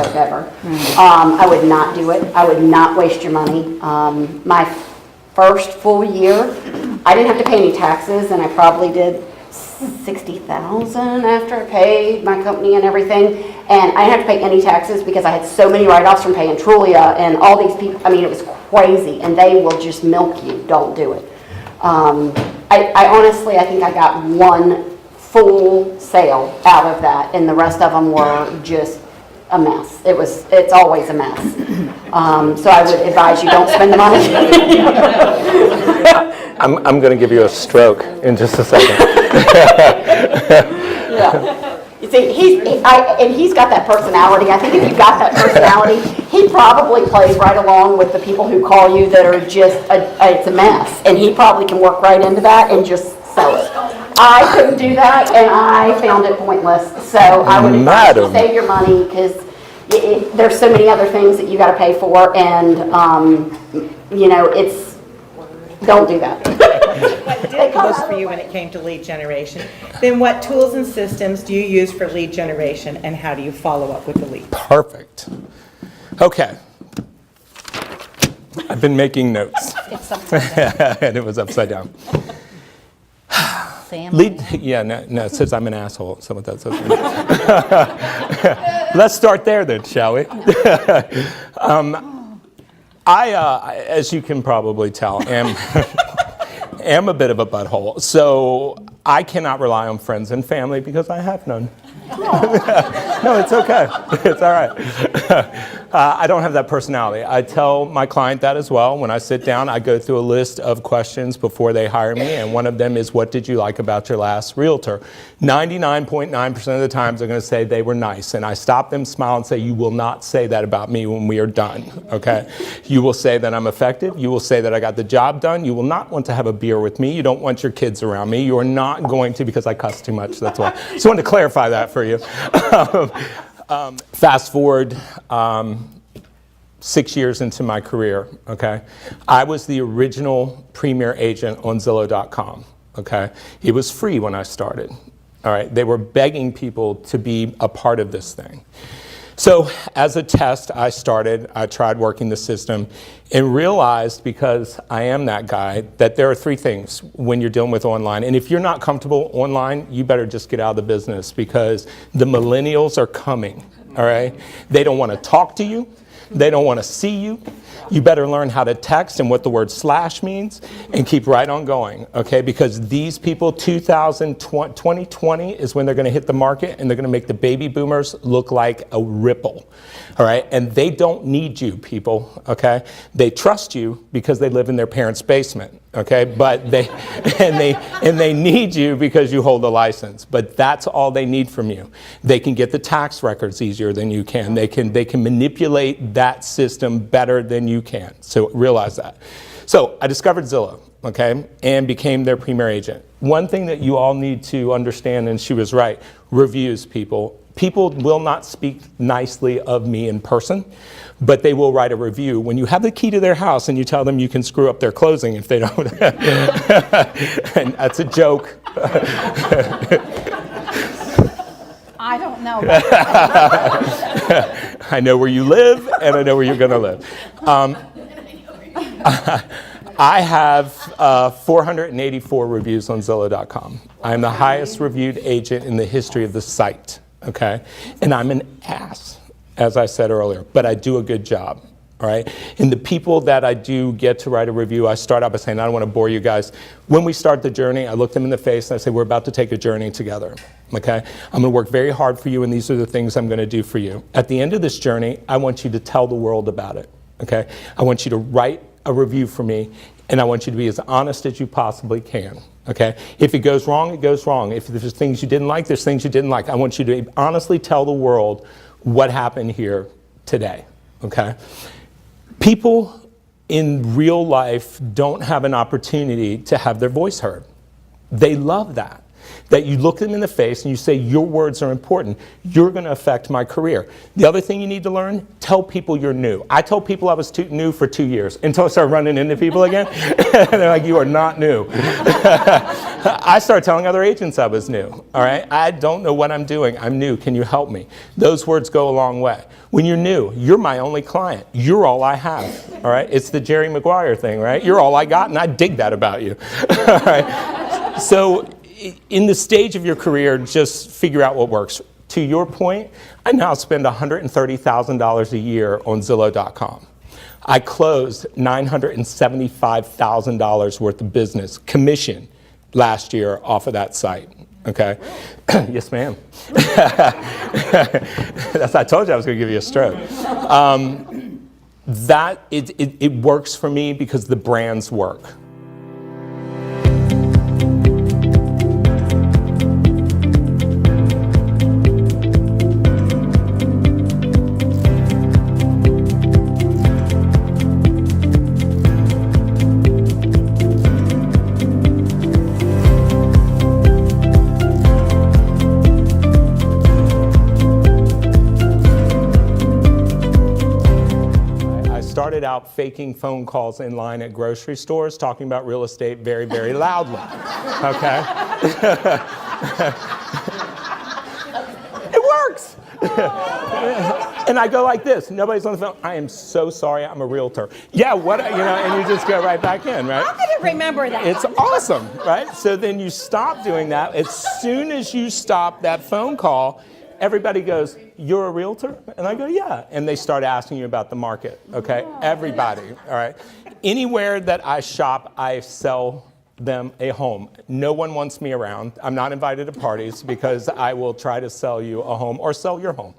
work ever. I would not do it. I would not waste your money. My first full year, I didn't have to pay any taxes, and I probably did $60,000 after I paid my company and everything. And I didn't have to pay any taxes because I had so many write-offs from paying Trulia and all these people. I mean, it was crazy, and they will just milk you. Don't do it. I honestly, I think I got one full sale out of that, and the rest of them were just a mess. It's always a mess. So I would advise you don't spend the money. I'm going to give you a stroke in just a second. Yeah. You see, he's got that personality. I think if you've got that personality, he probably plays right along with the people who call you that are just, it's a mess. And he probably can work right into that and just sell it. I couldn't do that, and I found it pointless. So I would advise you to save your money, because there's so many other things that you got to pay for, and don't do that. What did most for you when it came to lead generation? Then what tools and systems do you use for lead generation, and how do you follow up with the lead? Perfect. Okay. I've been making notes. It's upside down. And it was upside down. Family. No, it says I'm an asshole. So what that says. Let's start there then, shall we? I as you can probably tell, am a bit of a butthole. So I cannot rely on friends and family because I have none. No, it's okay. It's all right. I don't have that personality. I tell my client that as well. When I sit down, I go through a list of questions before they hire me, and one of them is, what did you like about your last realtor? 99.9% of the times they're going to say they were nice, and I stop them, smile, and say, you will not say that about me when we are done, okay? You will say that I'm effective. You will say that I got the job done. You will not want to have a beer with me. You don't want your kids around me. You are not going to, because I cuss too much, that's why. Just wanted to clarify that for you. Fast forward 6 years into my career, okay? I was the original premier agent on Zillow.com, okay? It was free when I started, all right? They were begging people to be a part of this thing. So as a test, I tried working the system and realized, because I am that guy, that there are three things when you're dealing with online. And if you're not comfortable online, you better just get out of the business, because the millennials are coming, all right? They don't want to talk to you. They don't want to see you. You better learn how to text and what the word slash means, and keep right on going, okay? Because these people, 2020 is when they're going to hit the market, and they're going to make the baby boomers look like a ripple, all right? And they don't need you, people, okay? They trust you because they live in their parents' basement, okay? But they need you because you hold a license. But that's all they need from you. They can get the tax records easier than you can. They can manipulate that system better than you can. So realize that. So I discovered Zillow, okay, and became their premier agent. One thing that you all need to understand, and she was right, reviews, people. People will not speak nicely of me in person, but they will write a review. When you have the key to their house and you tell them you can screw up their closing if they don't. And that's a joke. I don't know about that. I know where you live, and I know where you're going to live. I have 484 reviews on Zillow.com. I'm the highest reviewed agent in the history of the site, okay? And I'm an ass, as I said earlier, but I do a good job, all right? And the people that I do get to write a review, I start out by saying, I don't want to bore you guys. When we start the journey, I look them in the face and I say, we're about to take a journey together, okay? I'm going to work very hard for you, and these are the things I'm going to do for you. At the end of this journey, I want you to tell the world about it, okay? I want you to write a review for me, and I want you to be as honest as you possibly can, okay? If it goes wrong, it goes wrong. If there's things you didn't like, there's things you didn't like. I want you to honestly tell the world what happened here today, okay? People in real life don't have an opportunity to have their voice heard. They love that. that you look them in the face and you say, your words are important. You're going to affect my career. The other thing you need to learn, tell people you're new. I told people I was new for 2 years until I started running into people again. They're like, you are not new. I started telling other agents I was new. All right, I don't know what I'm doing. I'm new. Can you help me? Those words go a long way. When you're new, you're my only client. You're all I have. All right, it's the Jerry Maguire thing, right? You're all I got, and I dig that about you. All right. So in the stage of your career, just figure out what works. To your point, I now spend $130,000 a year on Zillow.com. I closed $975,000 worth of business, commission, last year off of that site. Okay? Yes, ma'am. I told you I was going to give you a stroke. It works for me because the brands work. Started out faking phone calls in line at grocery stores, talking about real estate very, very loudly. Okay? It works. And I go like this. Nobody's on the phone. I am so sorry. I'm a realtor. Yeah, what? And you just go right back in, right? How could you remember that? It's awesome, right? So then you stop doing that. As soon as you stop that phone call, everybody goes, you're a realtor? And I go, yeah. And they start asking you about the market, okay? Everybody, all right? Anywhere that I shop, I sell them a home. No one wants me around. I'm not invited to parties because I will try to sell you a home or sell your home.